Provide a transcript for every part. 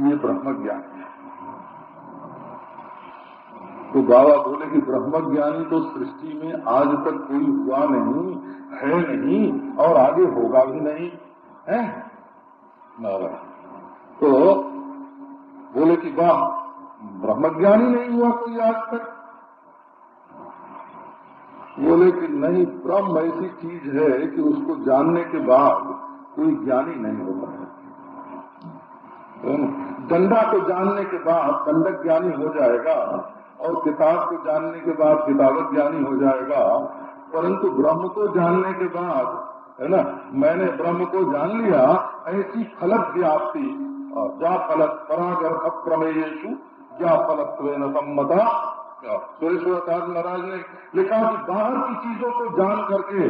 ये ब्रह्म ज्ञानी है। तो बाबा बोले कि ब्रह्म ज्ञानी तो सृष्टि में आज तक कोई हुआ नहीं, है नहीं और आगे होगा भी नहीं है। तो बोले कि वाह, ब्रह्मज्ञानी नहीं हुआ कोई आज तक। बोले कि नहीं, ब्रह्म ऐसी चीज है कि उसको जानने के बाद कोई ज्ञानी नहीं होता है। डंडा को जानने के बाद दंडक ज्ञानी हो जाएगा और किताब को जानने के बाद किताबत ज्ञानी हो जाएगा, परंतु ब्रह्म को जानने के बाद, है ना, मैंने ब्रह्म को जान लिया, ऐसी फलक व्याप्ति जा फलक परागर अप्रमेयेषु या फलत्वेन सम्मता। सुरेश्वराचार्य महाराज ने लिखा कि बाहर की चीजों को जान करके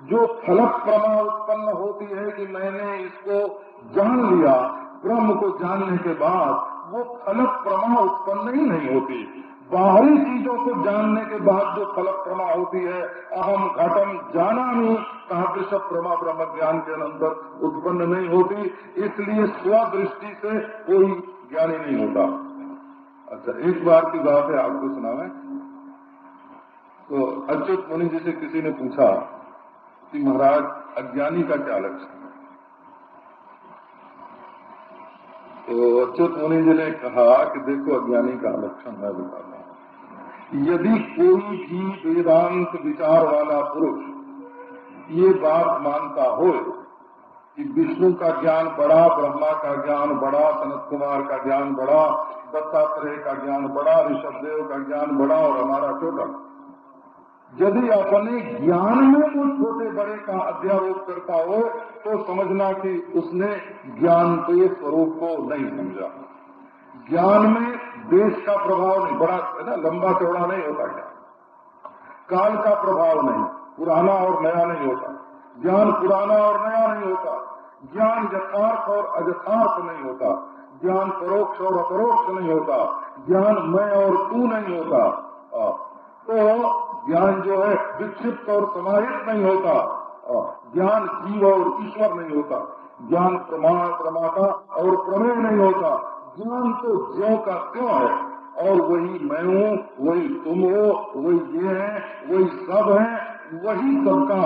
जो फलक प्रमा उत्पन्न होती है कि मैंने इसको जान लिया, ब्रह्म को जानने के बाद वो फलक प्रमा उत्पन्न ही नहीं होती। बाहरी चीजों को जानने के बाद जो फलक प्रमा होती है, अहम घटम जानामि, तादृश प्रमा ब्रह्म ज्ञान के अंदर उत्पन्न नहीं होती। इसलिए स्वदृष्टि से कोई ज्ञानी नहीं होता। अच्छा, एक बार की बात है, आपको सुनावे। तो अच्युत मुनि जी से किसी ने पूछा कि महाराज अज्ञानी का क्या लक्षण है? तो अच्युत मुनि जी ने कहा कि देखो, अज्ञानी का लक्षण मैं बताता हूँ। यदि कोई भी वेदांत विचार वाला पुरुष ये बात मानता हो कि विष्णु का ज्ञान बड़ा, ब्रह्मा का ज्ञान बड़ा, सनत कुमार का ज्ञान बड़ा, दत्तात्रेय का ज्ञान बड़ा, ऋषभदेव का ज्ञान बड़ा और हमारा छोटा, यदि अपने ज्ञान में वो छोटे बड़े का अध्यारोप करता हो तो समझना कि उसने ज्ञान के स्वरूप को नहीं समझा। ज्ञान में देश का प्रभाव नहीं, बड़ा है ना, लंबा चौड़ा नहीं होता क्या, काल का प्रभाव नहीं, पुराना और नया नहीं होता, ज्ञान पुराना और नया नहीं होता, ज्ञान यथार्थ और अयथार्थ नहीं होता, ज्ञान परोक्ष और अपरोक्ष नहीं होता, ज्ञान मैं और तू नहीं होता। तो ज्ञान जो है विक्षिप्त और समाहित नहीं होता, ज्ञान जीव और ईश्वर नहीं होता, ज्ञान प्रमाण प्रमाता और प्रमेय नहीं होता। ज्ञान तो ज्यों का त्यों है और वही मैं हूँ, वही तुम हो, वही ये है, वही सब है, वही सबका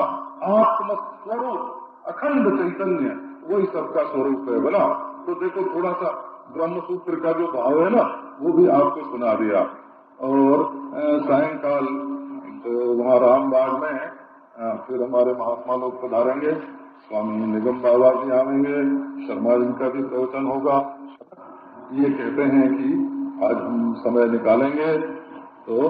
आत्मस्वरूप अखंड चैतन्य, वही सबका स्वरूप है। बोला तो देखो, थोड़ा सा ब्रह्म सूत्र का जो भाव है ना, वो भी आपको सुना दिया। और सायंकाल तो वहाँ रामबाग में फिर हमारे महात्मा लोग पधारेंगे, स्वामी निगम बाबा जी आएंगे, शर्मा जी का भी प्रवचन होगा। ये कहते हैं कि आज हम समय निकालेंगे तो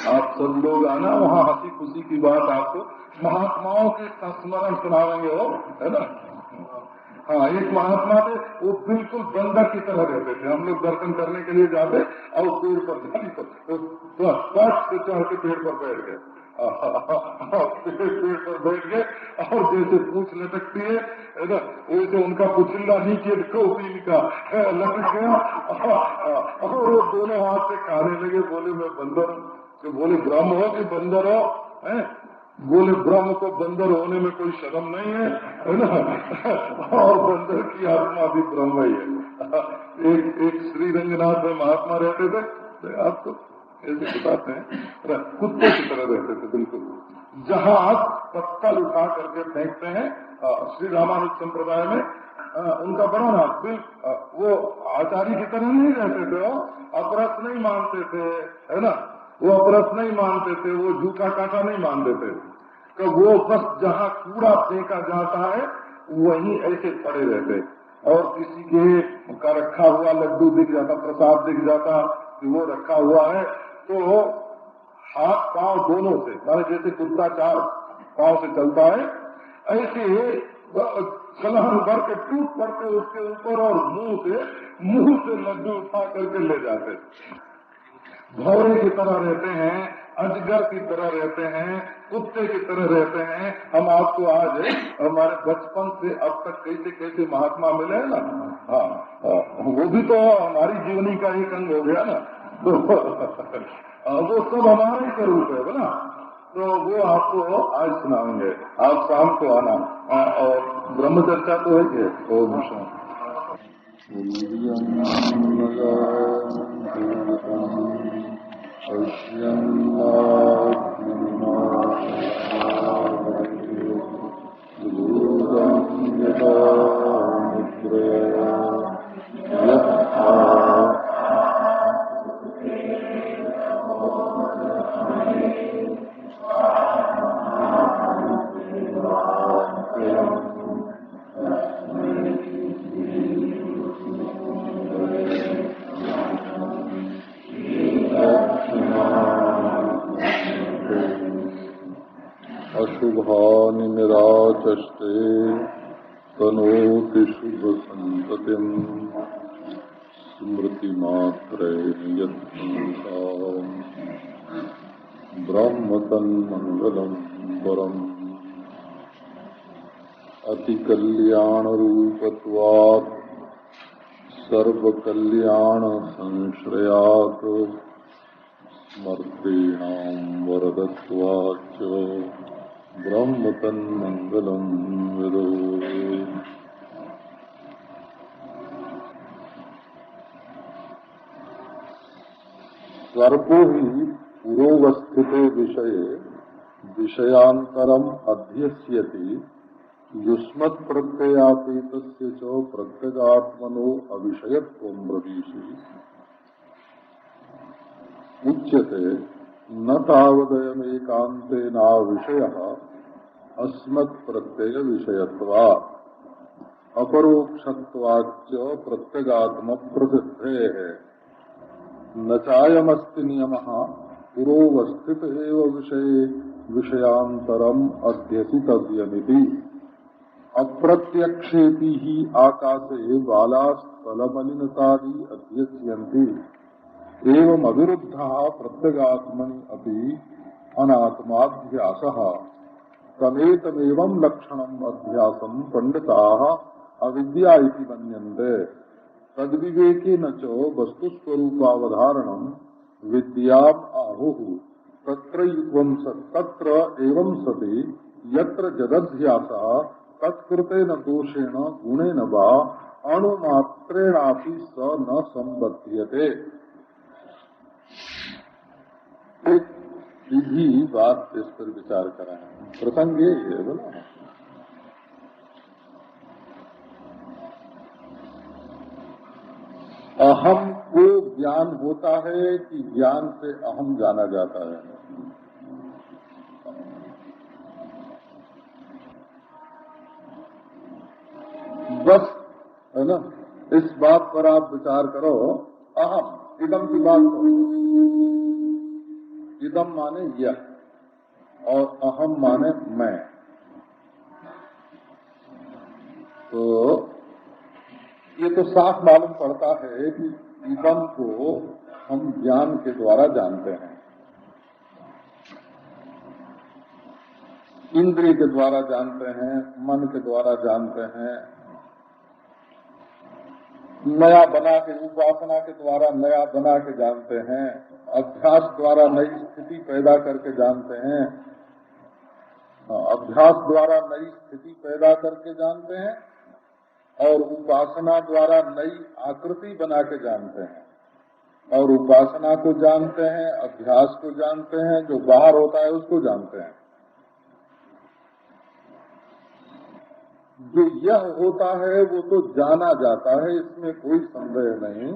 आप सब लोग आना, वहाँ हंसी खुशी की बात आपको महात्माओं के संस्मरण सुनावेंगे, हो, है ना। हाँ, एक महात्मा थे, वो बिल्कुल बंदर की तरह रहते थे। हम लोग दर्शन करने के लिए जाते और पेड़ पर चढ़ के पेड़ पर बैठ गए, पेड़ पर बैठ गए और जैसे पूछ लटकती है ना, वैसे उनका पुचिल्ला नीचे कौपीन का लटक गया और वो दोनों हाथ से खाने लगे। बोले मैं बंदर हूँ। तो बोले ब्रह्म हो कि बंदर हो? बोले ब्रह्म को बंदर होने में कोई शर्म नहीं है ना, और बंदर की आत्मा भी ब्रह्म ही है। एक श्री रंगनाथ में महात्मा रहते थे, तो आपको ऐसे बताते हैं, कुत्ते की तरह रहते थे बिल्कुल। जहाज पत्थर उठा करके फेंकते हैं, श्री रामानुज संप्रदाय में उनका बड़ा नाम, वो आचार्य की तरह नहीं रहते थे, वो अपरस नहीं मानते थे, है ना, वो अपरस नहीं मानते थे, वो झूठा काटा नहीं मानते थे। तो वो बस जहाँ कूड़ा फेंका जाता है वहीं ऐसे पड़े रहते, और किसी के का रखा हुआ लड्डू दिख जाता, प्रसाद दिख जाता कि वो रखा हुआ है, तो हाथ पांव दोनों से, माने जैसे कुत्ता चार पांव से चलता है, ऐसे छलांग भर के टूट पड़ते उसके ऊपर और मुंह से लड्डू उठा करके ले जाते। भौरे की तरह रहते हैं, अजगर की तरह रहते हैं, कुत्ते की तरह रहते हैं। हम आपको आज हमारे बचपन से अब तक कैसे कैसे महात्मा मिले ना, हाँ, वो भी तो हमारी जीवनी का एक अंग हो गया ना, तो वो सब हमारे ही रूप है बोला। तो वो आपको आज सुनाएंगे, आप शाम को आना, और ब्रह्मचर्चा तो है कि अशुभानि निराचष्टे तनोति शुभ संततिम् स्मृतिमात्रेण यत्पुंसाम् ब्रह्म तन्मंगलम् परम् अतिकल्याणरूपत्वात् सर्वकल्याण संश्रयात् स्मर्तीणाम् वरदत्वाच्च ब्रह्म तन्मंगलम् विदो। सर्वो हि पुरोवस्थिते विषये विषयांतरम् अध्यस्यति युष्मत् प्रत्ययातीतस्य च प्रत्यगात्मनो अविषयत्वं ब्रवीषि उच्यते न तावदयमेकान्तेना विषयः अस्मत् प्रत्यय विषयत्वात् अपरोक्षत्वाच्च प्रत्यगात्म प्रसिद्धेः न चायमस्ति नियमः पुरोवस्थित एव विषये विषयांतरम् अध्यसितव्यमिति। अप्रत्यक्षेपि हि आकाशे बालास्थलमलिनतादि अध्यस्यन्ति एवं अविरुद्धः प्रत्यगात्मनि अपि अनात्माध्यासः तमेतमेवं लक्षणम् अध्यासं पंडिताः अविद्या इति मन्यन्ते तद्विवेकेन च वस्तुस्वरूपावधारणं विद्याम् आहुः तत्र एवं सति यत्र जदध्यासः तत्कृतेन दोषेण गुणेन वा अणुमात्रेणापि स न संबध्यते। एक सीधी बात इस पर विचार करा है। प्रसंग ये है बोला अहम को ज्ञान होता है कि ज्ञान से अहम जाना जाता है। बस है ना, इस बात पर आप विचार करो। अहम इदम की बात करो, इदम माने यह और अहम माने मैं। तो ये तो साफ मालूम पड़ता है कि इदम को हम ज्ञान के द्वारा जानते हैं, इंद्रिय के द्वारा जानते हैं, मन के द्वारा जानते हैं, नया बना के उपासना के द्वारा नया बना के जानते हैं, अभ्यास द्वारा नई स्थिति पैदा करके जानते हैं, अभ्यास द्वारा नई स्थिति पैदा करके जानते हैं और उपासना द्वारा नई आकृति बना के जानते हैं, और उपासना को जानते हैं, अभ्यास को जानते हैं, जो बाहर होता है उसको जानते हैं। जो यह होता है वो तो जाना जाता है, इसमें कोई संदेह नहीं,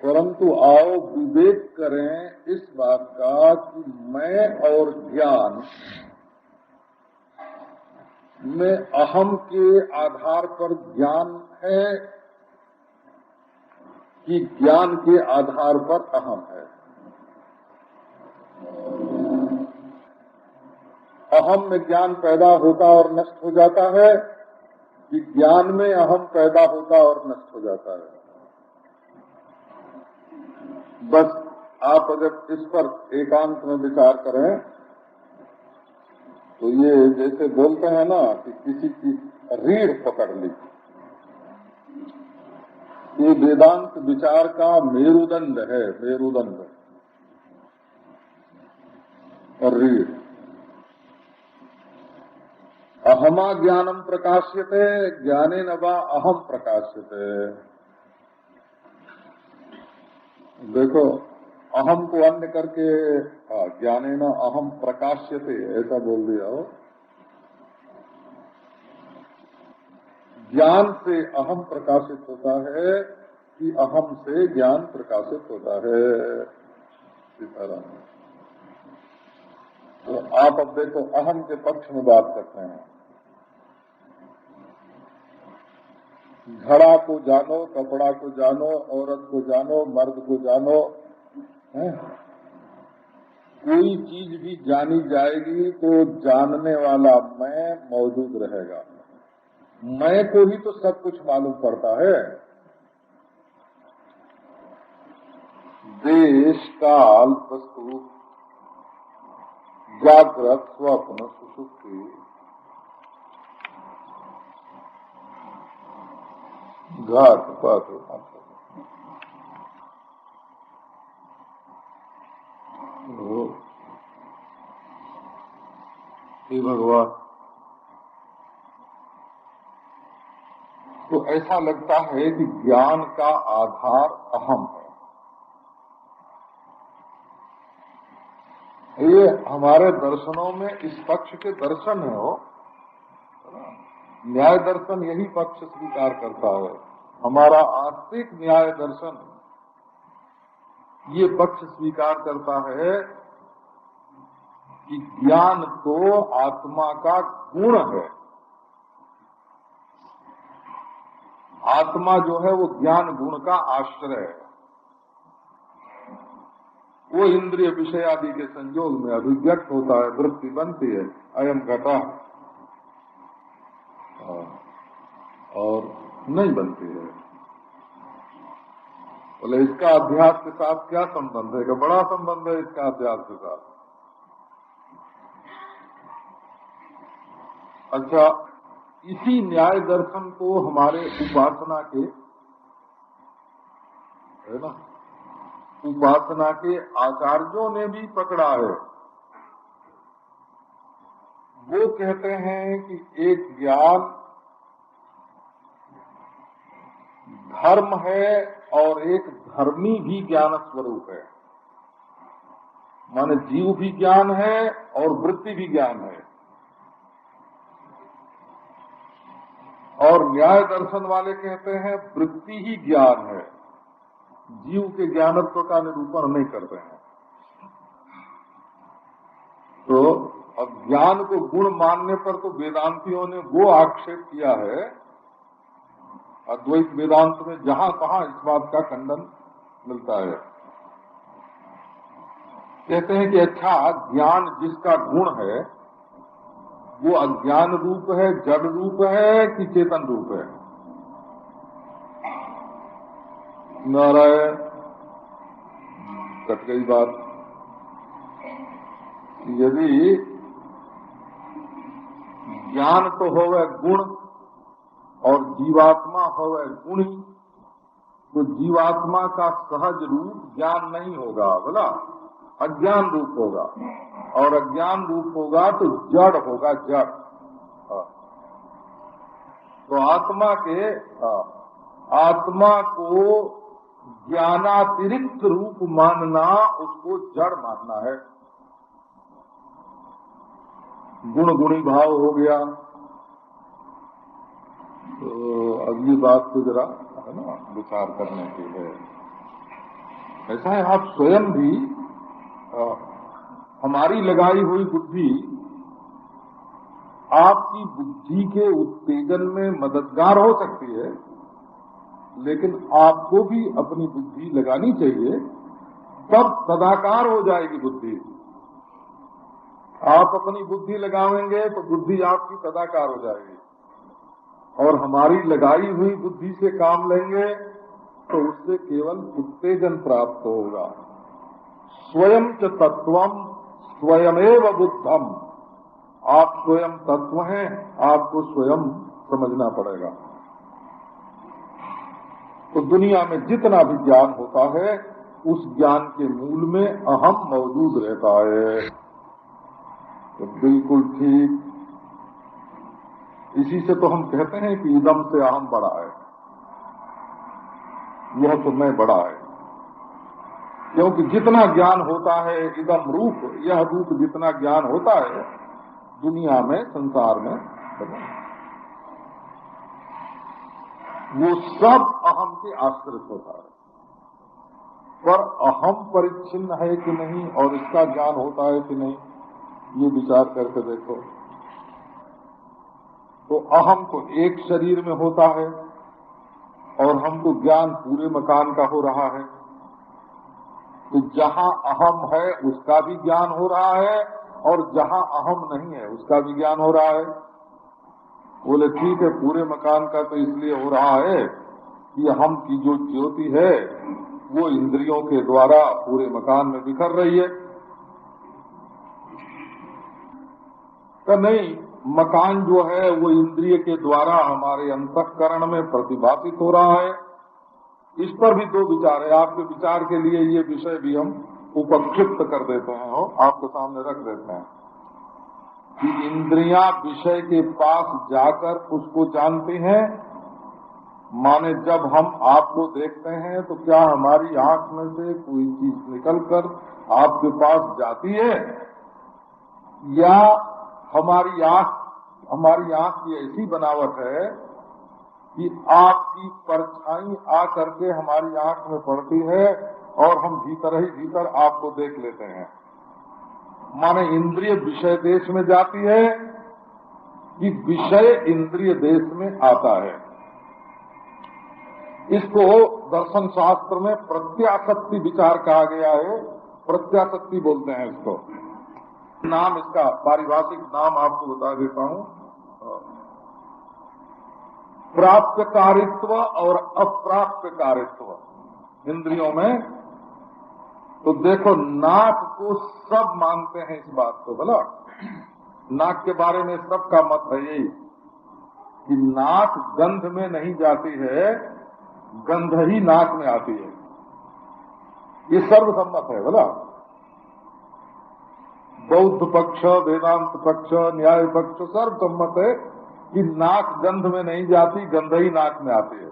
परंतु आओ विवेक करें इस बात का कि मैं और ज्ञान में अहम के आधार पर ज्ञान है कि ज्ञान के आधार पर अहम है। अहम में ज्ञान पैदा होता और नष्ट हो जाता है कि ज्ञान में अहम पैदा होता और नष्ट हो जाता है। बस आप अगर इस पर एकांत में विचार करें तो ये जैसे बोलते हैं ना कि किसी की रीढ़ पकड़ ली, ये वेदांत विचार का मेरुदंड है, मेरुदंड और रीढ़। अहमा ज्ञानम प्रकाश्यते ज्ञानेन वा अहम प्रकाश्यते। देखो, अहम को अन्य करके ज्ञानेन अहम प्रकाश्यते ऐसा बोल दिया हो। ज्ञान से अहम प्रकाशित होता है कि अहम से ज्ञान प्रकाशित होता है। सीताराम। तो आप अब देखो, अहम के पक्ष में बात करते हैं। घड़ा को जानो, कपड़ा को जानो, औरत को जानो, मर्द को जानो, है? कोई चीज भी जानी जाएगी तो जानने वाला मैं मौजूद रहेगा। मैं को ही तो सब कुछ मालूम पड़ता है। देश काल वस्तु जागृत स्वप्न सुषुप्ति घाट पात हे भगवान। तो ऐसा लगता है कि ज्ञान का आधार अहम है। ये हमारे दर्शनों में इस पक्ष के दर्शन है हो। न्याय दर्शन यही पक्ष स्वीकार करता है। हमारा आस्तिक न्याय दर्शन ये पक्ष स्वीकार करता है कि ज्ञान तो आत्मा का गुण है। आत्मा जो है वो ज्ञान गुण का आश्रय है। वो इंद्रिय विषय आदि के संयोग में अभिव्यक्त होता है, वृत्ति बनती है, अयम घटा, और नहीं बनती है। बोले इसका अध्यास के साथ क्या संबंध है? कि बड़ा संबंध है इसका अध्यास के साथ। अच्छा, इसी न्याय दर्शन को हमारे उपासना के, है ना, उपासना के आचार्यों ने भी पकड़ा है। वो कहते हैं कि एक ज्ञान धर्म है और एक धर्मी भी ज्ञान स्वरूप है। माने जीव भी ज्ञान है और वृत्ति भी ज्ञान है। और न्याय दर्शन वाले कहते हैं वृत्ति ही ज्ञान है, जीव के ज्ञानत्व का निरूपण नहीं करते हैं। तो अब ज्ञान को गुण मानने पर तो वेदांतियों ने वो आक्षेप किया है, अद्वैत वेदांत में जहां तहां इस बात का खंडन मिलता है। कहते हैं कि अच्छा, ज्ञान जिसका गुण है वो अज्ञान रूप है, जड़ रूप है कि चेतन रूप है? नारायण, कट गई बात। यदि ज्ञान तो होवे गुण और जीवात्मा होवे गुणी, तो जीवात्मा का सहज रूप ज्ञान नहीं होगा, बोला अज्ञान रूप होगा। और अज्ञान रूप होगा तो जड़ होगा, जड़। तो आत्मा को ज्ञानातिरिक्त रूप मानना, उसको जड़ मानना है। गुण गुणी भाव हो गया। तो अगली बात को जरा, है ना, विचार करने की है। ऐसा है, आप स्वयं भी हमारी लगाई हुई बुद्धि आपकी बुद्धि के उत्तेजन में मददगार हो सकती है, लेकिन आपको भी अपनी बुद्धि लगानी चाहिए, तब सदाकार हो जाएगी बुद्धि। आप अपनी बुद्धि लगाएंगे तो बुद्धि आपकी सदाकार हो जाएगी, और हमारी लगाई हुई बुद्धि से काम लेंगे तो उससे केवल उत्तेजन प्राप्त होगा। स्वयं च तत्वम स्वयमेव बुद्धम। आप स्वयं तत्व हैं, आपको स्वयं समझना पड़ेगा। तो दुनिया में जितना भी ज्ञान होता है, उस ज्ञान के मूल में अहम मौजूद रहता है। तो बिल्कुल ठीक। इसी से तो हम कहते हैं कि इदम से अहम बड़ा है, यह तो मैं बड़ा है। क्योंकि जितना ज्ञान होता है इदम रूप, यह रूप जितना ज्ञान होता है दुनिया में, संसार में, वो सब अहम के आश्रित होता है। पर अहम परिच्छिन्न है कि नहीं और इसका ज्ञान होता है कि नहीं, ये विचार करके देखो। तो अहम तो एक शरीर में होता है और हमको ज्ञान पूरे मकान का हो रहा है। तो जहां अहम है उसका भी ज्ञान हो रहा है और जहां अहम नहीं है उसका भी ज्ञान हो रहा है। बोले ठीक है, पूरे मकान का तो इसलिए हो रहा है कि अहम की जो ज्योति है वो इंद्रियों के द्वारा पूरे मकान में बिखर रही है। तो नहीं, मकान जो है वो इंद्रिय के द्वारा हमारे अंतःकरण में प्रतिभाषित हो रहा है। इस पर भी दो विचार है। आपके विचार के लिए ये विषय भी हम उपक्षिप्त कर देते हैं और आपके सामने रख देते हैं कि इंद्रियां विषय के पास जाकर उसको जानती हैं। माने जब हम आपको देखते हैं तो क्या हमारी आंख में से कोई चीज निकलकर आपके पास जाती है, या हमारी आंख की ऐसी बनावट है कि आपकी परछाई आ करके हमारी आंख में पड़ती है और हम भीतर ही भीतर आपको देख लेते हैं। माने इंद्रिय विषय देश में जाती है कि विषय इंद्रिय देश में आता है। इसको दर्शन शास्त्र में प्रत्याशक्ति विचार कहा गया है। प्रत्याशक्ति बोलते हैं इसको। नाम, इसका पारिभाषिक नाम आपको बता देता हूं। प्राप्यकारित्व और अप्राप्यकारित्व इंद्रियों में। तो देखो, नाक को सब मानते हैं इस बात को। भला नाक के बारे में सबका मत है यही कि नाक गंध में नहीं जाती है, गंध ही नाक में आती है। ये सर्वसम्मत है। भला बौद्ध पक्ष, वेदांत पक्ष, न्याय पक्ष सर्वसम्मत है कि नाक गंध में नहीं जाती, गंध ही नाक में आती है।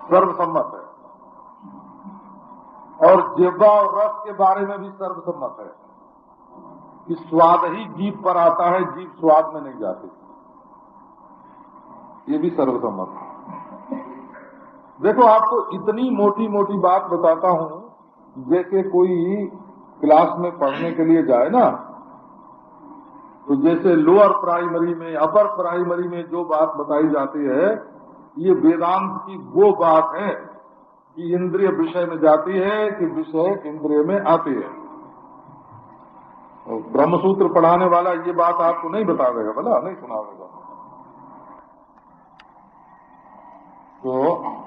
सर्वसम्मत है। और जिह्वा और रस के बारे में भी सर्वसम्मत है कि स्वाद ही जीभ पर आता है, जीभ स्वाद में नहीं जाती। ये भी सर्वसम्मत है। देखो, आपको इतनी मोटी मोटी बात बताता हूं, जैसे कोई क्लास में पढ़ने के लिए जाए ना, तो जैसे लोअर प्राइमरी में, अपर प्राइमरी में जो बात बताई जाती है, ये वेदांत की वो बात है कि इंद्रिय विषय में जाती है कि विषय इंद्रिय में आती है। ब्रह्मसूत्र पढ़ाने वाला ये बात आपको नहीं बता देगा, भला नहीं सुनावेगा। तो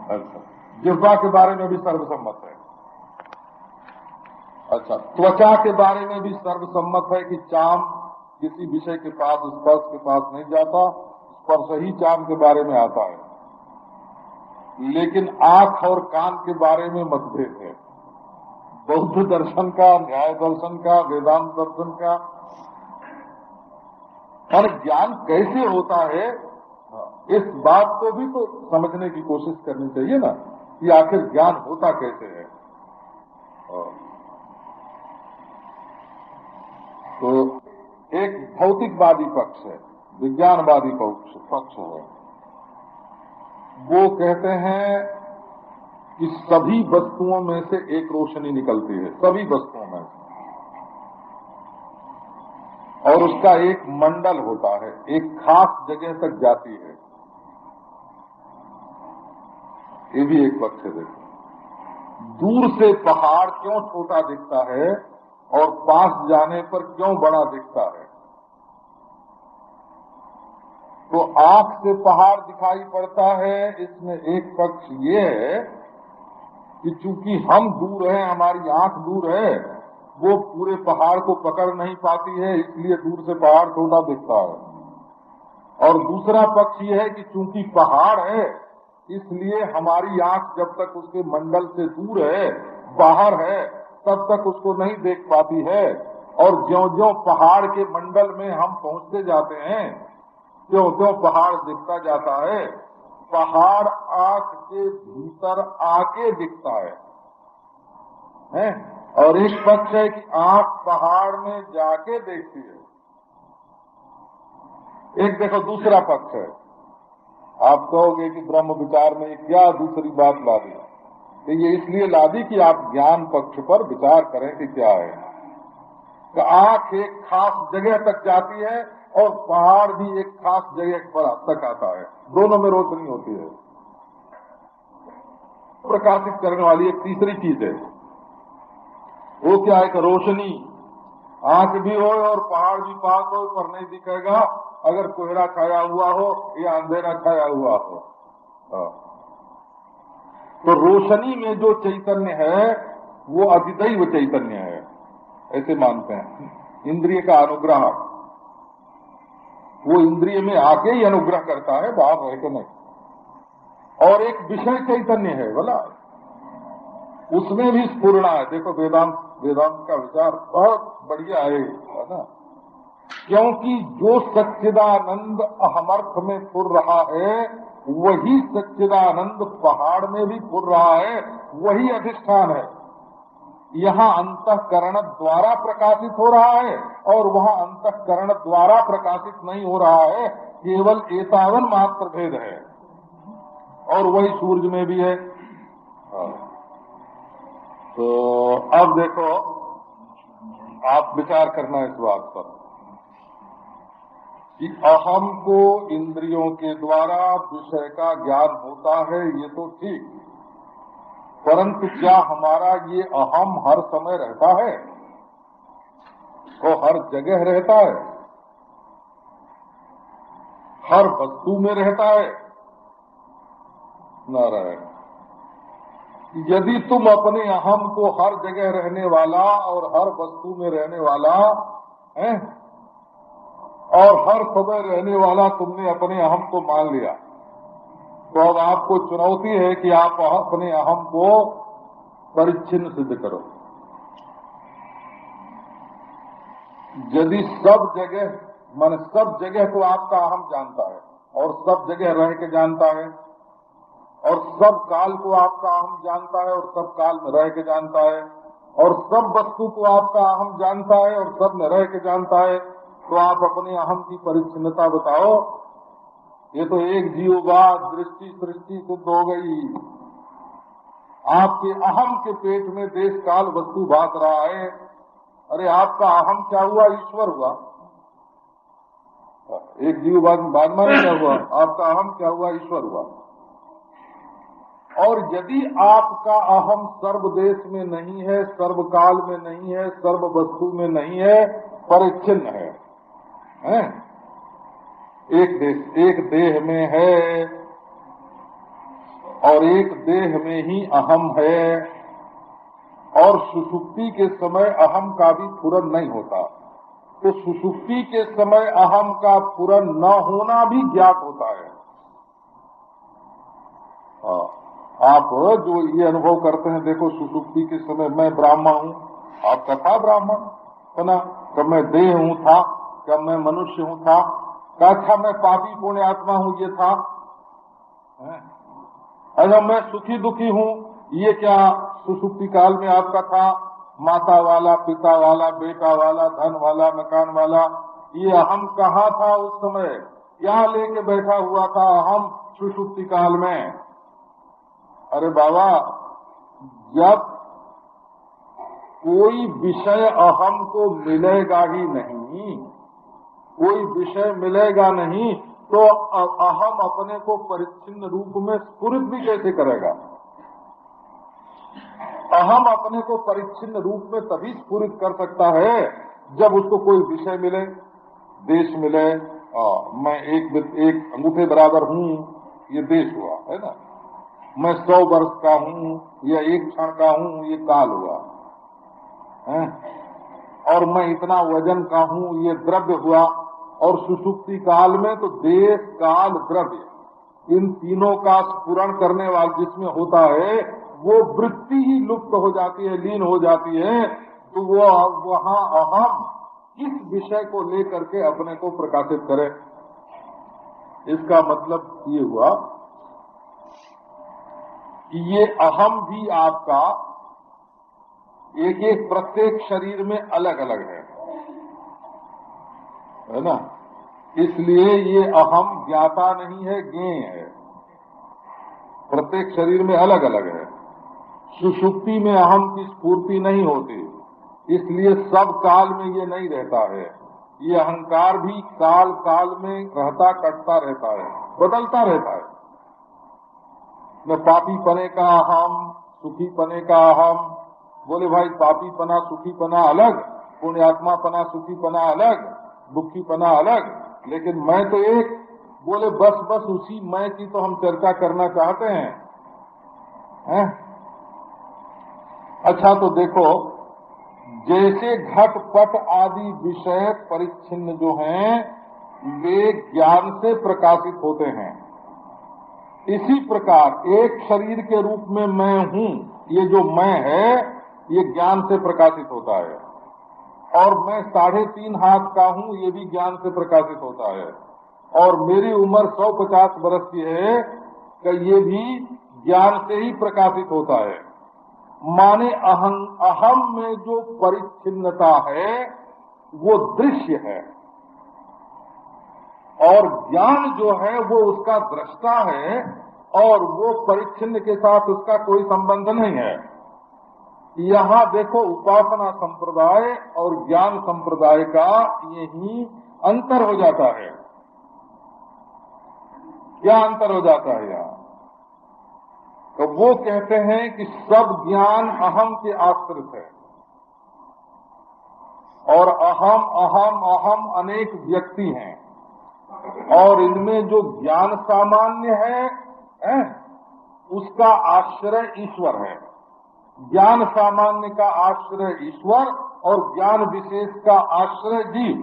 अच्छा, जिह्वा के बारे में भी सर्वसम्मत है। अच्छा, त्वचा के बारे में भी सर्वसम्मत है कि चाम किसी विषय के पास, स्पर्श के पास नहीं जाता, स्पर्श ही चाम के बारे में आता है। लेकिन आंख और कान के बारे में मतभेद है। बौद्ध दर्शन का, न्याय दर्शन का, वेदांत दर्शन का। और ज्ञान कैसे होता है, इस बात को भी तो समझने की कोशिश करनी चाहिए ना, कि आखिर ज्ञान होता कैसे है। तो एक भौतिकवादी पक्ष है, विज्ञानवादी पक्ष है। वो कहते हैं कि सभी वस्तुओं में से एक रोशनी निकलती है, सभी वस्तुओं में, और उसका एक मंडल होता है, एक खास जगह तक जाती है। ये भी एक पक्ष है। देखो, दूर से पहाड़ क्यों छोटा दिखता है और पास जाने पर क्यों बड़ा दिखता है? तो आंख से पहाड़ दिखाई पड़ता है, इसमें एक पक्ष ये है कि चूंकि हम दूर हैं, हमारी आंख दूर है, वो पूरे पहाड़ को पकड़ नहीं पाती है, इसलिए दूर से पहाड़ छोटा दिखता है। और दूसरा पक्ष ये है कि चूंकि पहाड़ है, इसलिए हमारी आंख जब तक उसके मंडल से दूर है, बाहर है, तब तक उसको नहीं देख पाती है। और ज्यों-ज्यों पहाड़ के मंडल में हम पहुंचते जाते हैं, क्यों क्यों पहाड़ दिखता जाता है? पहाड़ आंख के भीतर आके दिखता है? और एक पक्ष है कि आंख पहाड़ में जाके देखती है। एक देखो दूसरा पक्ष है। आप कहोगे कि ब्रह्म विचार में क्या दूसरी बात ला दी? तो ये इसलिए ला दी कि आप ज्ञान पक्ष पर विचार करें कि क्या है। तो आंख एक खास जगह तक जाती है और पहाड़ भी एक खास जगह पर तक आता है, दोनों में रोशनी होती है। प्रकाशित करने वाली एक तीसरी चीज है, वो क्या है कि रोशनी आंख भी हो और पहाड़ भी पास हो पर नहीं दिखेगा अगर कोहरा छाया हुआ हो या अंधेरा छाया हुआ हो। तो रोशनी में जो चैतन्य है वो अधिदैव चैतन्य है, ऐसे मानते हैं। इंद्रिय का अनुग्रह, वो इंद्रिय में आके ही अनुग्रह करता है, बाहर रह के नहीं। और एक विषय चैतन्य है बोला, उसमें भी स्फुरना है। देखो वेदांत का विचार बहुत बढ़िया है ना, क्योंकि जो सच्चिदानंद अहमर्थ में फुर रहा है वही सच्चिदानंद पहाड़ में भी फुर रहा है, वही अधिष्ठान है। यहाँ अंतःकरण द्वारा प्रकाशित हो रहा है और वहाँ अंतःकरण द्वारा प्रकाशित नहीं हो रहा है, केवल एतावन मात्र भेद है। और वही सूर्य में भी है। तो अब देखो, आप विचार करना इस बात पर कि अहम को इंद्रियों के द्वारा विषय का ज्ञान होता है, ये तो ठीक, परंतु क्या हमारा ये अहम हर समय रहता है? वो हर जगह रहता है, हर वस्तु में रहता है? नारायण, यदि तुम अपने अहम को हर जगह रहने वाला और हर वस्तु में रहने वाला है और हर समय रहने वाला तुमने अपने अहम को मान लिया, तो अब आपको चुनौती है कि आप अपने अहम को परिच्छिन्न सिद्ध करो। यदि सब जगह मन सब जगह तो आपका अहम जानता है और सब जगह रह के जानता है और सब काल को आपका अहम जानता है और सब काल में रह के जानता है और सब वस्तु को आपका अहम जानता है और सब में रह के जानता है, तो आप अपने अहम की परिच्छिन्नता बताओ। ये तो एक जीववाद दृष्टि सृष्टि सिद्ध हो गई। आपके अहम के पेट में देश काल वस्तु भाग रहा है। अरे आपका अहम क्या हुआ? ईश्वर हुआ। एक जीववाद में क्या हुआ? आपका अहम क्या हुआ? ईश्वर हुआ। और यदि आपका अहम सर्वदेश में नहीं है, सर्वकाल में नहीं है, सर्व वस्तु में नहीं है, परिच्छिन्न है, एक देह में है और एक देह में ही अहम है, और सुषुप्ति के समय अहम का भी पूरन नहीं होता, तो सुषुप्ति के समय अहम का पूरन न होना भी ज्ञात होता है। आप जो ये अनुभव करते हैं, देखो सुषुप्ति के समय मैं ब्राह्मण हूँ, आपका था ब्राह्मण है ना, कब मैं देह हूँ था, कब मैं मनुष्य हूँ था, अच्छा मैं पापी पुण्य आत्मा हूँ ये था, अच्छा मैं सुखी दुखी हूँ ये क्या सुषुप्ति काल में आपका था? माता वाला, पिता वाला, बेटा वाला, धन वाला, मकान वाला, ये अहम कहाँ था उस समय? यहाँ लेके बैठा हुआ था अहम सुषुप्ति काल में। अरे बाबा, जब कोई विषय अहम को मिलेगा ही नहीं, कोई विषय मिलेगा नहीं, तो अहम अपने को परिच्छिन्न रूप में स्फुरित भी कैसे करेगा? अहम अपने को परिच्छिन्न रूप में तभी स्फुरित कर सकता है जब उसको कोई विषय मिले, देश मिले। मैं एक अंगूठे बराबर हूँ, ये देश हुआ है ना। मैं 100 वर्ष का हूँ या एक क्षण का हूँ, ये काल हुआ है। और मैं इतना वजन का हूँ, ये द्रव्य हुआ। और सुषुप्ति काल में तो देश काल द्रव्य, इन तीनों का स्फुरण करने वाला जिसमें होता है, वो वृत्ति ही लुप्त हो जाती है, लीन हो जाती है। तो वो वहाँ अहम किस विषय को लेकर के अपने को प्रकाशित करे? इसका मतलब ये हुआ कि ये अहम भी आपका एक एक प्रत्येक शरीर में अलग अलग है ना। इसलिए ये अहम ज्ञाता नहीं है, ज्ञेय है। प्रत्येक शरीर में अलग अलग है। सुषुप्ति में अहम की स्फूर्ति नहीं होती, इसलिए सब काल में ये नहीं रहता है। ये अहंकार भी काल काल में रहता, कटता रहता है, बदलता रहता है। न पापी पने का अहम, सुखी पने का अहम। बोले भाई पापी पना सुखी पना अलग, पुण्यात्मा पना सुखी पना अलग, दुखी पना अलग, लेकिन मैं तो एक। बोले बस बस उसी मैं की तो हम चर्चा करना चाहते हैं। अच्छा तो देखो, जैसे घट पट आदि विषय परिच्छिन्न जो हैं वे ज्ञान से प्रकाशित होते हैं, इसी प्रकार एक शरीर के रूप में मैं हूं, ये जो मैं है ये ज्ञान से प्रकाशित होता है। और मैं 3.5 हाथ का हूं, ये भी ज्ञान से प्रकाशित होता है। और मेरी उम्र 150 वर्ष की है, कि ये भी ज्ञान से ही प्रकाशित होता है। माने अहम में जो परिच्छिन्नता है वो दृश्य है, और ज्ञान जो है वो उसका दृष्टा है, और वो परिच्छिन्न के साथ उसका कोई संबंध नहीं है। यहाँ देखो, उपासना संप्रदाय और ज्ञान संप्रदाय का यही अंतर हो जाता है। क्या अंतर हो जाता है यहाँ? तो वो कहते हैं कि सब ज्ञान अहम के आश्रित है, और अहम अहम अहम अनेक व्यक्ति हैं, और इनमें जो ज्ञान सामान्य है उसका आश्रय ईश्वर है। ज्ञान सामान्य का आश्रय ईश्वर, और ज्ञान विशेष का आश्रय जीव।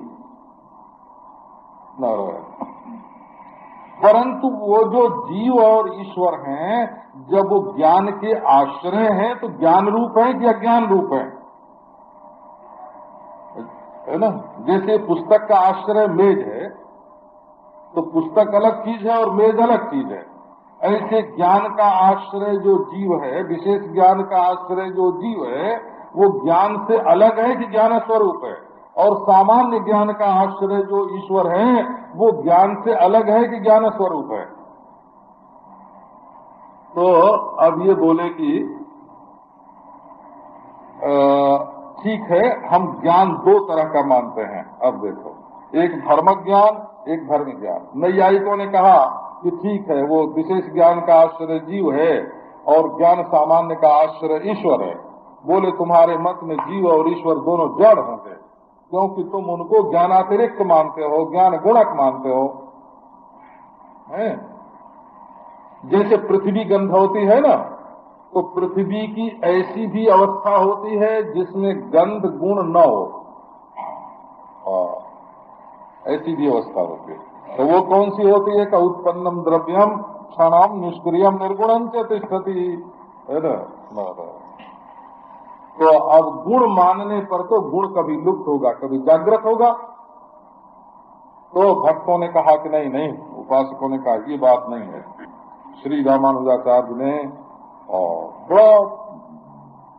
परंतु वो जो जीव और ईश्वर हैं, जब वो ज्ञान के आश्रय हैं तो ज्ञान रूप है कि अज्ञान रूप है ना। जैसे पुस्तक का आश्रय मेज है, तो पुस्तक अलग चीज है और मेज अलग चीज है। ऐसे ज्ञान का आश्रय जो जीव है, विशेष ज्ञान का आश्रय जो जीव है, वो ज्ञान से अलग है कि ज्ञान स्वरूप है। और सामान्य ज्ञान का आश्रय जो ईश्वर है वो ज्ञान से अलग है कि ज्ञान स्वरूप है। तो अब ये बोले कि ठीक है, हम ज्ञान 2 तरह का मानते हैं। अब देखो, एक धर्म ज्ञान, एक धर्म ज्ञान। नैयायिकों ने कहा कि ठीक है, वो विशेष ज्ञान का आश्रय जीव है और ज्ञान सामान्य का आश्रय ईश्वर है। बोले तुम्हारे मत में जीव और ईश्वर दोनों जड़ होंगे, क्योंकि तुम उनको ज्ञानातिरिक्त मानते हो, ज्ञान गुणक मानते हो। जैसे पृथ्वी गंधवती है ना, तो पृथ्वी की ऐसी भी अवस्था होती है जिसमें गंध गुण न हो, ऐसी भी अवस्था होती है। तो वो कौन सी होती है? का उत्पन्नम द्रव्यम क्षणम निष्क्रियम निर्गुणं च तिष्ठति, है ना। तो अब गुण मानने पर तो गुण कभी लुप्त होगा, कभी जागृत होगा। तो भक्तों ने कहा कि नहीं नहीं, उपासकों ने कहा ये बात नहीं है। श्री रामानुजाचार्य ने बड़ा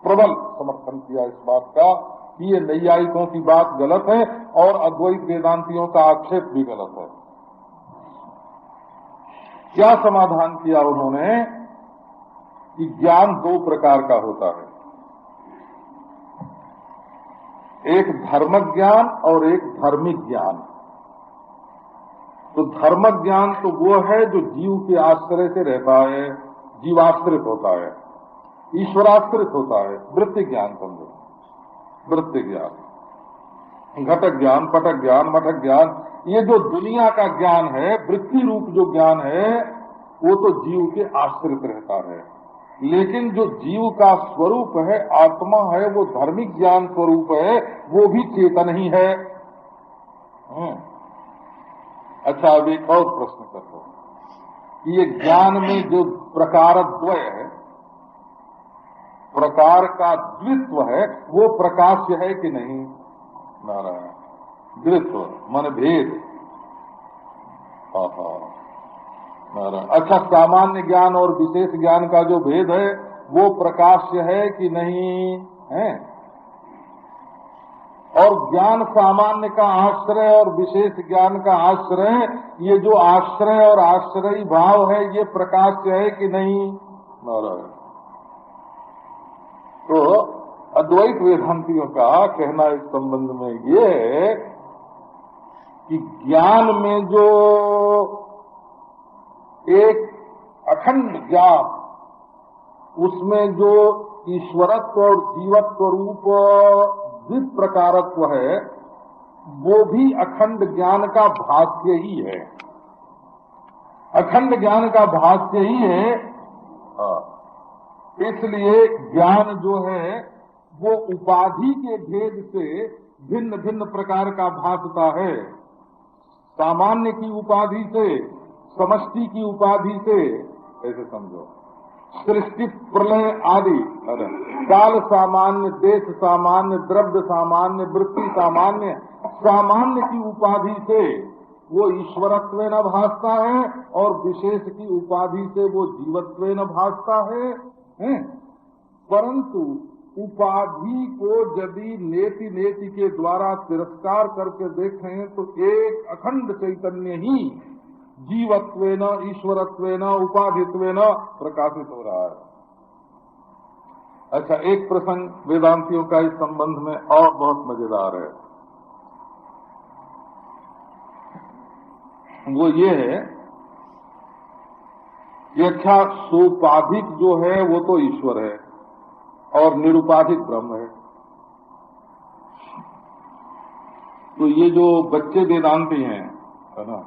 प्रबल समर्थन किया इस बात का कि ये नैयायिकों की बात गलत है और अद्वैत वेदांतियों का आक्षेप भी गलत है। क्या समाधान किया उन्होंने कि ज्ञान 2 प्रकार का होता है, एक धर्म ज्ञान और एक धार्मिक ज्ञान। तो धर्म ज्ञान तो वो है जो जीव के आश्रय से रहता है, जीवाश्रित होता है, ईश्वराश्रित होता है। वृत्ति ज्ञान समझो, वृत्ति ज्ञान, घटक ज्ञान, पटक ज्ञान, मठक ज्ञान, ये जो दुनिया का ज्ञान है, वृत्ति रूप जो ज्ञान है, वो तो जीव के आश्रित रहता है। लेकिन जो जीव का स्वरूप है, आत्मा है, वो धार्मिक ज्ञान स्वरूप है, वो भी चेतन ही है। अच्छा, अब एक और प्रश्न करते हैं। ये ज्ञान में जो प्रकार द्वय है, प्रकार का द्वित्व है, वो प्रकाश्य है कि नहीं? नारायण, द्वित्व माने भेद। अच्छा, सामान्य ज्ञान और विशेष ज्ञान का जो भेद है वो प्रकाश्य है कि नहीं है? और ज्ञान सामान्य का आश्रय और विशेष ज्ञान का आश्रय, ये जो आश्रय और आश्रयी भाव है ये प्रकाश्य है कि नहीं? तो अद्वैत वेदांतियों का कहना इस संबंध में ये है कि ज्ञान में जो एक अखंड ज्ञान, उसमें जो ईश्वरत्व और जीवत्व रूप द्विप्रकारत्व है, वो भी अखंड ज्ञान का भाष्य ही है। अखंड ज्ञान का भाष्य ही है। इसलिए ज्ञान जो है वो उपाधि के भेद से भिन्न भिन्न प्रकार का भासता है। सामान्य की उपाधि से, समष्टि की उपाधि से, ऐसे समझो, सृष्टि प्रलय आदि, काल सामान्य, देश सामान्य, द्रव्य सामान्य, वृत्ति सामान्य, सामान्य की उपाधि से वो ईश्वरत्व न भासता है और विशेष की उपाधि से वो जीवत्व न भासता है। परंतु उपाधि को यदि नेति नेति के द्वारा तिरस्कार करके देखें तो एक अखंड चैतन्य ही जीवत्वेन, ईश्वरत्वेन, उपाधित्वेन प्रकाशित हो रहा है। अच्छा, एक प्रसंग वेदांतियों का इस संबंध में और बहुत मजेदार है। वो ये है कि अच्छा, सोपाधिक जो है वो तो ईश्वर है और निरुपाधिक ब्रह्म है। तो ये जो बच्चे वेदांती हैं, है ना,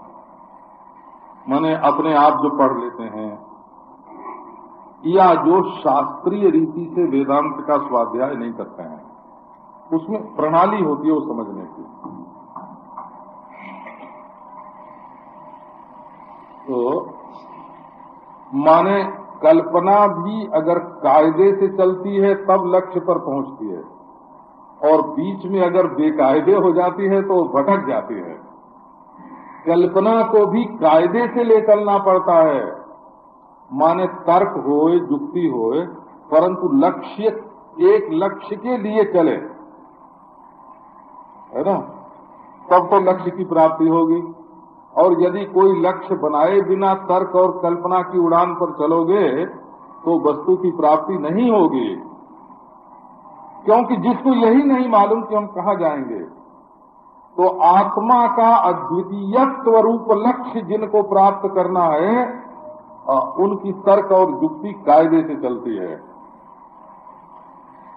माने अपने आप जो पढ़ लेते हैं, या जो शास्त्रीय रीति से वेदांत का स्वाध्याय नहीं करते हैं, उसमें प्रणाली होती है वो समझने की। तो माने कल्पना भी अगर कायदे से चलती है तब लक्ष्य पर पहुंचती है, और बीच में अगर बेकायदे हो जाती है तो भटक जाती है। कल्पना को भी कायदे से ले चलना पड़ता है, माने तर्क होए, युक्ति होए, परंतु लक्ष्य, एक लक्ष्य के लिए चले, है ना, तब तो लक्ष्य की प्राप्ति होगी। और यदि कोई लक्ष्य बनाए बिना तर्क और कल्पना की उड़ान पर चलोगे तो वस्तु की प्राप्ति नहीं होगी, क्योंकि जिसको यही नहीं मालूम कि हम कहाँ जाएंगे, तो आत्मा का अद्वितीयत्व रूप लक्ष्य जिनको प्राप्त करना है, उनकी तर्क और युक्ति कायदे से चलती है।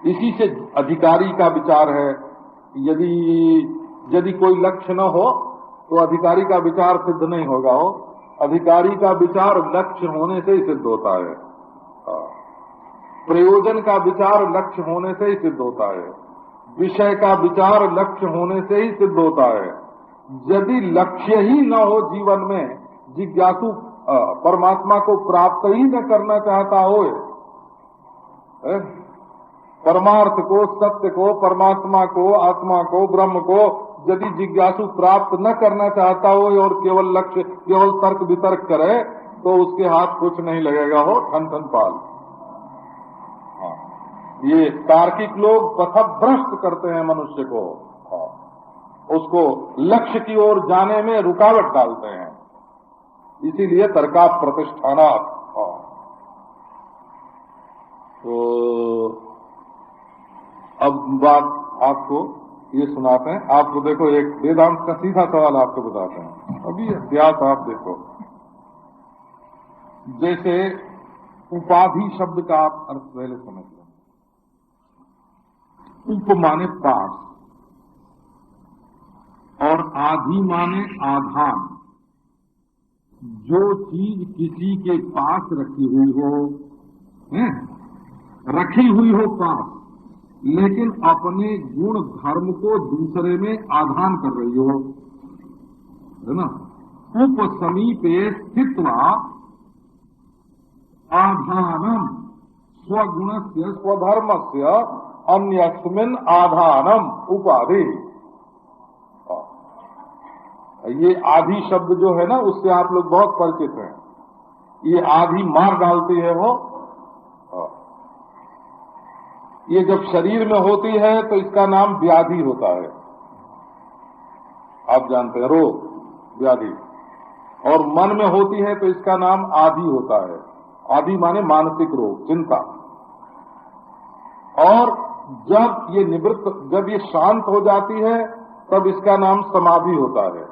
इसी से अधिकारी का विचार है। यदि कोई लक्ष्य न हो तो अधिकारी का विचार सिद्ध नहीं होगा। हो अधिकारी का विचार लक्ष्य होने से ही सिद्ध होता है। प्रयोजन का विचार लक्ष्य होने से ही सिद्ध होता है। विषय का विचार लक्ष्य होने से ही सिद्ध होता है। यदि लक्ष्य ही न हो जीवन में, जिज्ञासु परमात्मा को प्राप्त ही न करना चाहता हो, परमार्थ को, सत्य को, परमात्मा को, आत्मा को, ब्रह्म को यदि जिज्ञासु प्राप्त न करना चाहता हो और केवल लक्ष्य, केवल तर्क वितर्क करे, तो उसके हाथ कुछ नहीं लगेगा। हो ठन ठन पाल। ये तार्किक लोग पथभ्रष्ट करते हैं मनुष्य को, उसको लक्ष्य की ओर जाने में रुकावट डालते हैं। इसीलिए तर्का प्रतिष्ठानात्। तो अब बात आपको ये सुनाते हैं। आपको देखो, एक वेदांत का सीधा सवाल आपको बताते हैं। अभी अभ्यास आप देखो, जैसे उपाधि शब्द का आप अर्थ पहले समझ लो। उप माने पास, और आधि माने आधान। जो चीज किसी के पास रखी हुई हो पास, लेकिन अपने गुण धर्म को दूसरे में आधान कर रही हो, है ना। उप समीपे स्थित्वा आधानम स्वगुणस्य स्वधर्मस्य अन्यस्मिन् आधानम उपाधि। ये आदि शब्द जो है ना, उससे आप लोग बहुत परिचित हैं। ये आधी मार डालती है वो। ये जब शरीर में होती है तो इसका नाम व्याधि होता है, आप जानते हैं, रोग व्याधि। और मन में होती है तो इसका नाम आदि होता है। आदि माने मानसिक रोग, चिंता। और जब ये निवृत्त, जब ये शांत हो जाती है तब इसका नाम समाधि होता है।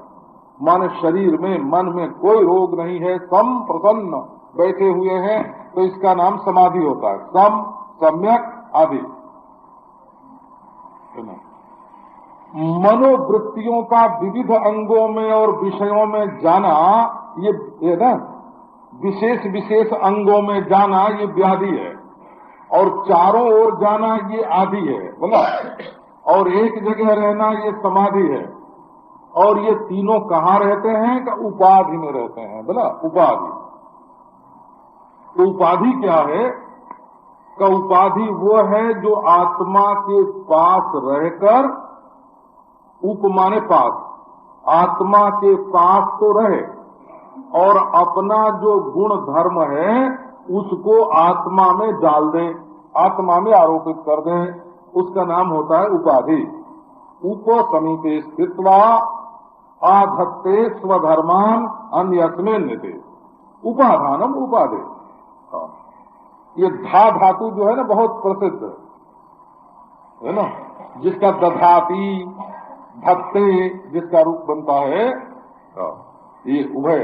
माने शरीर में, मन में कोई रोग नहीं है, सम प्रसन्न बैठे हुए हैं, तो इसका नाम समाधि होता है। सम, सम्यक, आदि। मनोवृत्तियों का विविध अंगों में और विषयों में जाना, ये ना विशेष विशेष अंगों में जाना, ये व्याधि है। और चारों ओर जाना, ये आदि है, बोला। और एक जगह रहना, ये समाधि है। और ये तीनों कहाँ रहते हैं? कि उपाधि में रहते हैं, बोला, उपाधि। तो उपाधि क्या है? का उपाधि वो है जो आत्मा के पास रहकर, उप माने पास, आत्मा के पास तो रहे और अपना जो गुण धर्म है उसको आत्मा में डाल दे, आत्मा में आरोपित कर दे, उसका नाम होता है उपाधि। उप समीपे स्थित्वा आधत्ते स्वधर्मान अन्यस्मिन् निते उपाधानम उपाधि। ये धा धातु जो है ना बहुत प्रसिद्ध है ना, जिसका दधाती धत्ते जिसका रूप बनता है, ये उभय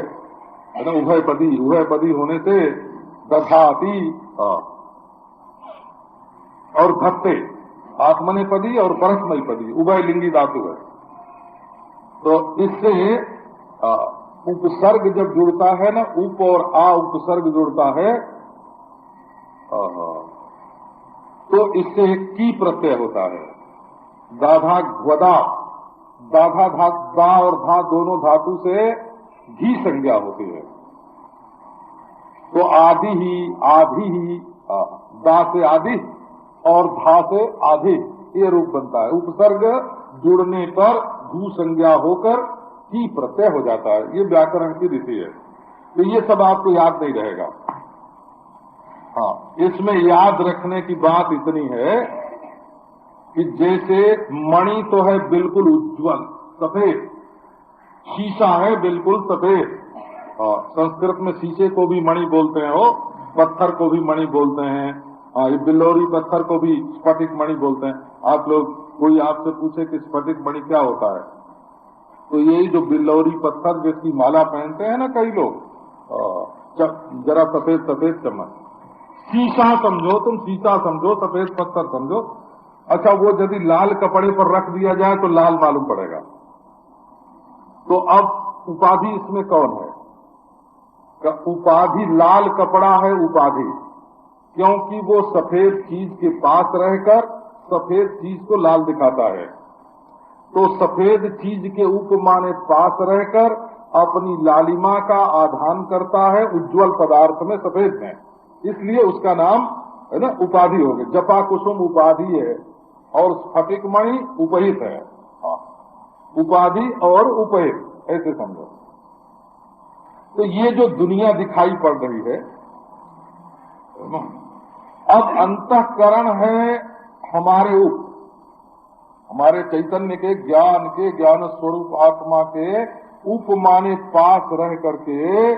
है ना, उभयपदी होने से दधाती और धत्ते आत्मनेपदी और परस्मैपदी उभय लिंगी धातु है। तो इससे उपसर्ग जब जुड़ता है ना, उप और आ उपसर्ग जुड़ता है, तो इससे की प्रत्यय होता है। दाधा ग्वदा, दाधा दा और धा दोनों धातु से घी संज्ञा होती है। तो आदि ही दा से आदि और धा से आधि, ये रूप बनता है। उपसर्ग जुड़ने पर धू संज्ञा होकर की प्रत्यय हो जाता है। ये व्याकरण की रीति है। तो ये सब आपको याद नहीं रहेगा। हाँ, इसमें याद रखने की बात इतनी है कि जैसे मणि तो है बिल्कुल उज्ज्वल सफेद, शीशा है बिल्कुल सफेद। संस्कृत में शीशे को भी मणि बोलते हैं, हो पत्थर को भी मणि बोलते हैं। ये बिल्लौरी पत्थर को भी स्फटिक मणि बोलते हैं। आप लोग, कोई आपसे पूछे कि स्फटिक मणि क्या होता है, तो यही जो बिल्लौरी पत्थर जिसकी माला पहनते हैं ना कई लोग, जरा सफेद सफेद चमक, शीशा समझो तुम, शीशा समझो, सफेद पत्थर समझो। अच्छा, वो यदि लाल कपड़े पर रख दिया जाए तो लाल मालूम पड़ेगा। तो अब उपाधि इसमें कौन है? उपाधि लाल कपड़ा है उपाधि, क्योंकि वो सफेद चीज के पास रहकर सफेद चीज को लाल दिखाता है। तो सफेद चीज के उपमाने पास रहकर अपनी लालिमा का आधान करता है उज्ज्वल पदार्थ में, सफेद में, इसलिए उसका नाम है ना उपाधि हो गया। जपा कुसुम उपाधि है और स्फटिक मणि उपहित है। उपाधि और उपहित ऐसे समझो। तो ये जो दुनिया दिखाई पड़ रही है, अब अंतःकरण है हमारे हमारे चैतन्य के ज्ञान स्वरूप आत्मा के उपमाने पास रह करके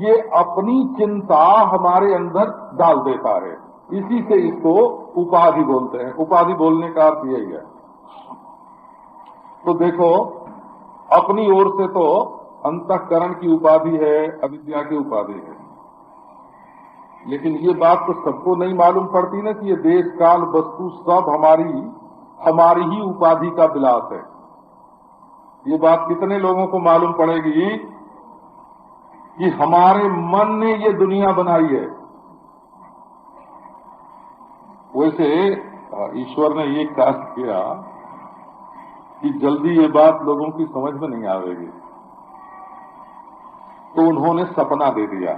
ये अपनी चिंता हमारे अंदर डाल देता है। इसी से इसको उपाधि बोलते हैं। उपाधि बोलने का अर्थ यही है। तो देखो, अपनी ओर से तो अंतःकरण की उपाधि है, अविद्या की उपाधि है, लेकिन ये बात तो सबको नहीं मालूम पड़ती ना कि ये देश काल वस्तु सब हमारी ही उपाधि का विलास है। ये बात कितने लोगों को मालूम पड़ेगी कि हमारे मन ने ये दुनिया बनाई है। वैसे ईश्वर ने ये कार्य किया कि जल्दी ये बात लोगों की समझ में नहीं आवेगी, तो उन्होंने सपना दे दिया,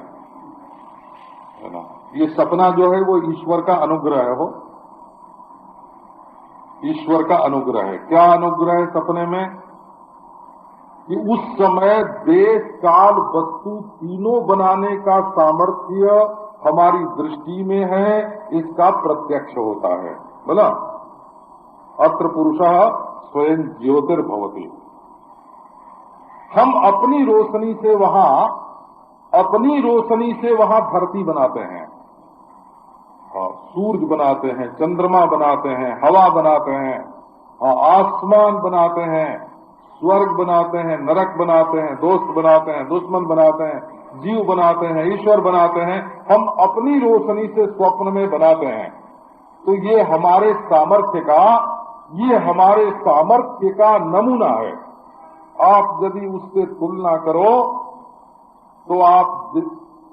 है ना। ये सपना जो है वो ईश्वर का अनुग्रह हो, ईश्वर का अनुग्रह है। क्या अनुग्रह है सपने में? कि उस समय देश काल वस्तु तीनों बनाने का सामर्थ्य हमारी दृष्टि में है, इसका प्रत्यक्ष होता है। बोला अत्र पुरुषः स्वयं ज्योतिर्भवति। हम अपनी रोशनी से वहां धरती बनाते हैं, सूरज बनाते हैं, चंद्रमा बनाते हैं, हवा बनाते हैं, आसमान बनाते हैं, स्वर्ग बनाते हैं, नरक बनाते हैं, दोस्त बनाते हैं, दुश्मन बनाते हैं, जीव बनाते हैं, ईश्वर बनाते हैं। हम अपनी रोशनी से स्वप्न में बनाते हैं। तो ये हमारे सामर्थ्य का नमूना है। आप यदि उससे तुलना करो तो आप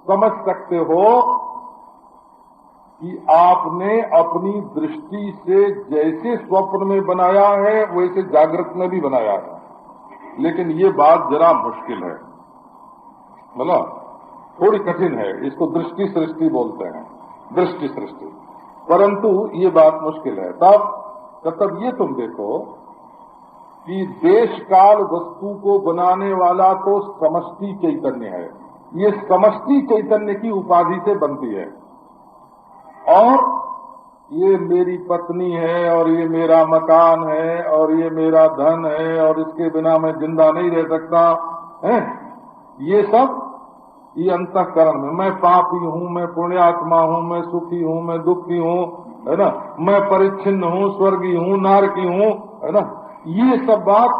समझ सकते हो कि आपने अपनी दृष्टि से जैसे स्वप्न में बनाया है वैसे जागृत में भी बनाया है। लेकिन ये बात जरा मुश्किल है, मतलब थोड़ी कठिन है। इसको दृष्टि सृष्टि बोलते हैं, दृष्टि सृष्टि। परंतु ये बात मुश्किल है। तब ये तुम देखो कि देश काल वस्तु को बनाने वाला तो समष्टि चैतन्य है। ये समष्टि चैतन्य की उपाधि से बनती है। और ये मेरी पत्नी है, और ये मेरा मकान है, और ये मेरा धन है, और इसके बिना मैं जिंदा नहीं रह सकता है। ये सब ये अंतःकरण में, मैं पापी हूँ, मैं पुण्यात्मा हूँ, मैं सुखी हूँ, मैं दुखी हूँ, है ना, मैं परिच्छिन्न हूँ, स्वर्गीय हूँ, नारकी हूँ, है ना, ये सब बात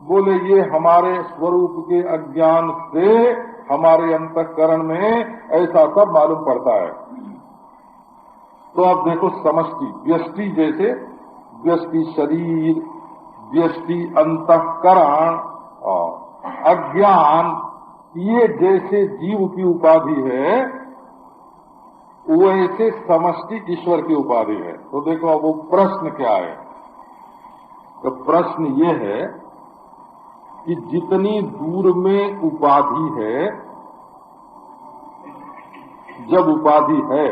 बोले ये हमारे स्वरूप के अज्ञान से हमारे अंतःकरण में ऐसा सब मालूम पड़ता है। तो आप देखो समष्टि व्यष्टि, जैसे व्यष्टि शरीर, व्यष्टि अंतःकरण, अज्ञान, ये जैसे जीव की उपाधि है वैसे समष्टि ईश्वर की उपाधि है। तो देखो अब वो प्रश्न क्या है। तो प्रश्न ये है कि जितनी दूर में उपाधि है, जब उपाधि है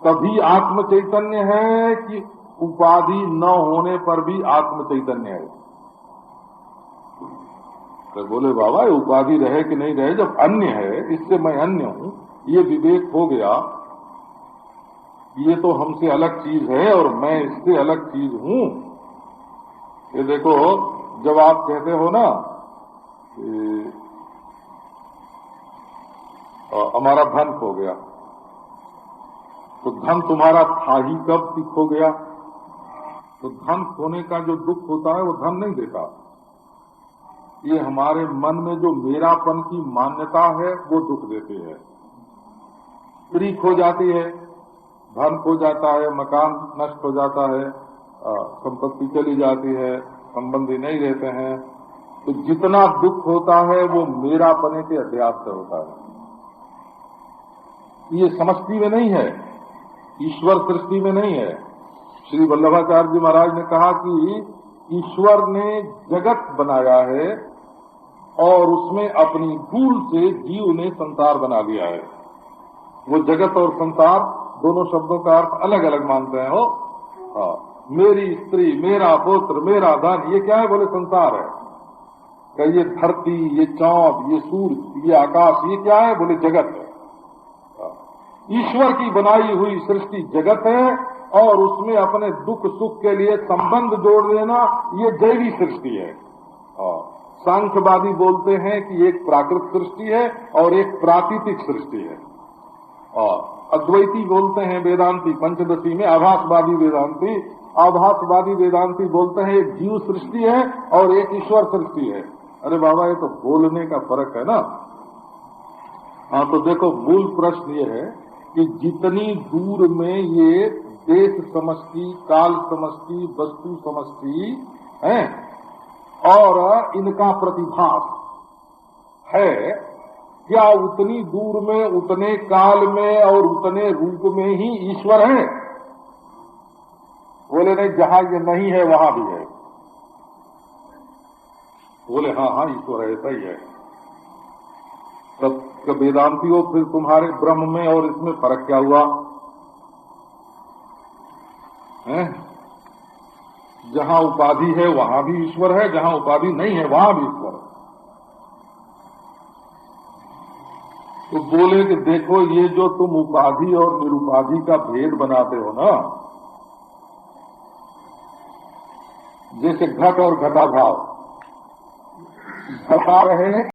तभी आत्म चैतन्य है कि उपाधि न होने पर भी आत्म चैतन्य है? तो बोले बाबा उपाधि रहे कि नहीं रहे, जब अन्य है, इससे मैं अन्य हूं, ये विवेक हो गया, ये तो हमसे अलग चीज है और मैं इससे अलग चीज हूं। ये देखो जब आप कहते हो ना हमारा धन खो गया, तो धन तुम्हारा था ही कब कि खो गया? तो धन खोने का जो दुख होता है वो धन नहीं देता। ये हमारे मन में जो मेरापन की मान्यता है वो दुख देती है। स्त्री खो जाती है, धन खो जाता है, मकान नष्ट हो जाता है, संपत्ति चली जाती है, संबंधी नहीं रहते हैं, तो जितना दुख होता है वो मेरापने के अध्यास से होता है। ये समष्टि में नहीं है, ईश्वर सृष्टि में नहीं है। श्री वल्लभाचार्य जी महाराज ने कहा कि ईश्वर ने जगत बनाया है और उसमें अपनी भूल से जीव ने संसार बना लिया है। वो जगत और संसार दोनों शब्दों का अर्थ अलग अलग मानते हैं हो। मेरी स्त्री, मेरा पुत्र, मेरा धन, ये क्या है? बोले संसार है। क्या ये धरती, ये चांद, ये सूर्य, ये आकाश, ये क्या है? बोले जगत है। ईश्वर की बनाई हुई सृष्टि जगत है और उसमें अपने दुख सुख के लिए संबंध जोड़ देना ये दैवी सृष्टि है। सांख्यवादी बोलते हैं कि एक प्राकृत सृष्टि है और एक प्राकृतिक सृष्टि है। अद्वैती बोलते हैं वेदांती पंचदशी में, आभासवादी वेदांती, आभासवादी वेदांती बोलते हैं एक जीव सृष्टि है और एक ईश्वर सृष्टि है। अरे बाबा ये तो बोलने का फर्क है ना। तो देखो मूल प्रश्न ये है कि जितनी दूर में ये देश समष्टि, काल समष्टि, वस्तु समष्टि है और इनका प्रतिभास है, क्या उतनी दूर में, उतने काल में और उतने रूप में ही ईश्वर है? बोले नहीं, जहां ये नहीं है वहां भी है। बोले हाँ ईश्वर ऐसा ही है। तब वेदांती हो फिर तुम्हारे ब्रह्म में और इसमें फर्क क्या हुआ है? जहां उपाधि है वहां भी ईश्वर है, जहां उपाधि नहीं है वहां भी ईश्वर है। तो बोले कि देखो ये जो तुम उपाधि और निरुपाधि का भेद बनाते हो ना, जैसे घट और घटाभाव, घटा रहे